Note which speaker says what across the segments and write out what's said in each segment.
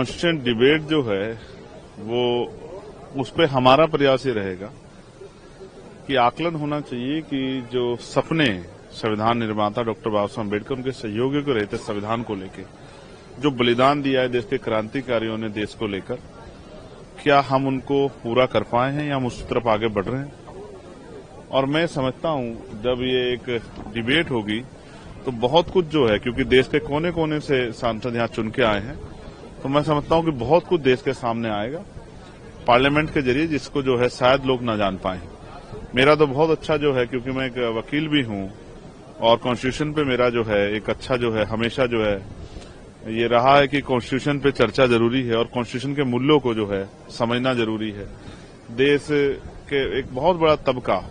Speaker 1: Constitution debate जो है वो उस पर हमारा प्रयास ये रहेगा कि आकलन होना चाहिए कि जो सपने संविधान निर्माता डॉक्टर बाबा साहब अम्बेडकर उनके सहयोगियों को रहते संविधान को लेकर जो बलिदान दिया है देश के क्रांतिकारियों ने देश को लेकर, क्या हम उनको पूरा कर पाए हैं या हम उस तरफ आगे बढ़ रहे हैं। और मैं समझता हूं जब ये एक डिबेट होगी तो बहुत कुछ जो है, क्योंकि देश के कोने कोने से सांसद यहां चुन के आए हैं, तो मैं समझता हूं कि बहुत कुछ देश के सामने आएगा पार्लियामेंट के जरिए, जिसको जो है शायद लोग न जान पाए। मेरा तो बहुत अच्छा जो है, क्योंकि मैं एक वकील भी हूं और कॉन्स्टिट्यूशन पे मेरा जो है एक अच्छा जो है हमेशा जो है ये रहा है कि कॉन्स्टिट्यूशन पे चर्चा जरूरी है और कॉन्स्टिट्यूशन के मूल्यों को जो है समझना जरूरी है। देश के एक बहुत बड़ा तबका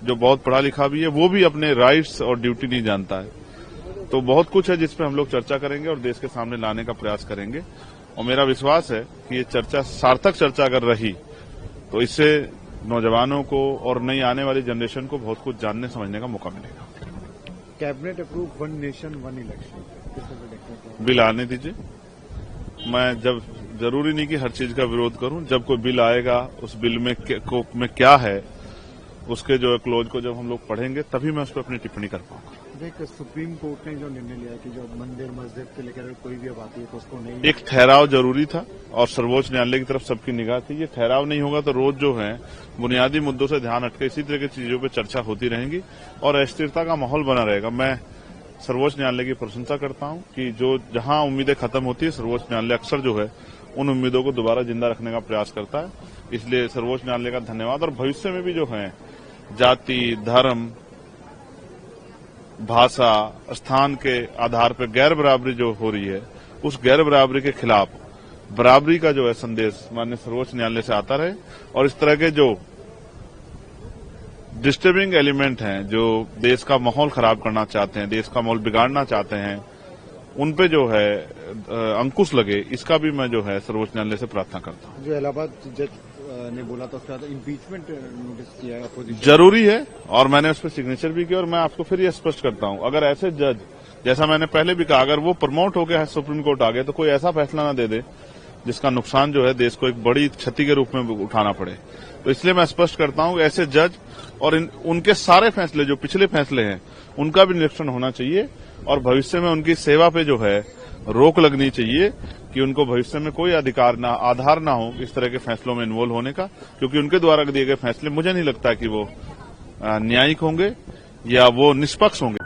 Speaker 1: जो बहुत पढ़ा लिखा भी है वो भी अपने राइट्स और ड्यूटी नहीं जानता है। तो बहुत कुछ है जिस पे हम लोग चर्चा करेंगे और देश के सामने लाने का प्रयास करेंगे। और मेरा विश्वास है कि ये चर्चा सार्थक चर्चा अगर रही तो इससे नौजवानों को और नई आने वाली जनरेशन को बहुत कुछ जानने समझने का मौका मिलेगा।
Speaker 2: Cabinet approve one nation one election
Speaker 1: bill आने दीजिए। मैं जब जरूरी नहीं कि हर चीज का विरोध करूं, जब कोई बिल आएगा उस बिल में क्या है उसके जो क्लोज को जब हम लोग पढ़ेंगे तभी मैं उस पर अपनी टिप्पणी कर पाऊंगा।
Speaker 2: देख, सुप्रीम कोर्ट ने जो निर्णय लिया कि जो मंदिर मस्जिद के लेकर कोई भी बात है तो उसको नहीं,
Speaker 1: एक ठहराव जरूरी था और सर्वोच्च न्यायालय की तरफ सबकी निगाह थी। ये ठहराव नहीं होगा तो रोज जो है बुनियादी मुद्दों से ध्यान हटके इसी तरह की चीजों पर चर्चा होती रहेगी और अस्थिरता का माहौल बना रहेगा। मैं सर्वोच्च न्यायालय की प्रशंसा करता हूं कि जो जहां उम्मीदें खत्म होती है सर्वोच्च न्यायालय अक्सर जो है उन उम्मीदों को दोबारा जिंदा रखने का प्रयास करता है। इसलिए सर्वोच्च न्यायालय का धन्यवाद। और भविष्य में भी जो है जाति, धर्म, भाषा, स्थान के आधार पर गैर बराबरी जो हो रही है उस गैर बराबरी के खिलाफ बराबरी का जो है संदेश माननीय सर्वोच्च न्यायालय से आता रहे और इस तरह के जो डिस्टर्बिंग एलिमेंट हैं जो देश का माहौल खराब करना चाहते हैं, देश का माहौल बिगाड़ना चाहते हैं, उन पे जो है अंकुश लगे, इसका भी मैं जो है सर्वोच्च न्यायालय से प्रार्थना करता हूं।
Speaker 2: जो इलाहाबाद जज ने बोला था उसके बाद इंपीचमेंट नोटिस किया अपोजिशन
Speaker 1: जरूरी है और मैंने उस पर सिग्नेचर भी किया। और मैं आपको फिर ये स्पष्ट करता हूं, अगर ऐसे जज, जैसा मैंने पहले भी कहा, अगर वो प्रमोट हो गया है सुप्रीम कोर्ट आ गए तो कोई ऐसा फैसला ना दे दे जिसका नुकसान जो है देश को एक बड़ी क्षति के रूप में उठाना पड़े। तो इसलिए मैं स्पष्ट करता हूं कि ऐसे जज और उनके सारे फैसले जो पिछले फैसले हैं उनका भी निरीक्षण होना चाहिए और भविष्य में उनकी सेवा पे जो है रोक लगनी चाहिए कि उनको भविष्य में कोई आधार ना हो इस तरह के फैसलों में इन्वॉल्व होने का, क्योंकि उनके द्वारा दिए गए फैसले मुझे नहीं लगता कि वो न्यायिक होंगे या वो निष्पक्ष होंगे।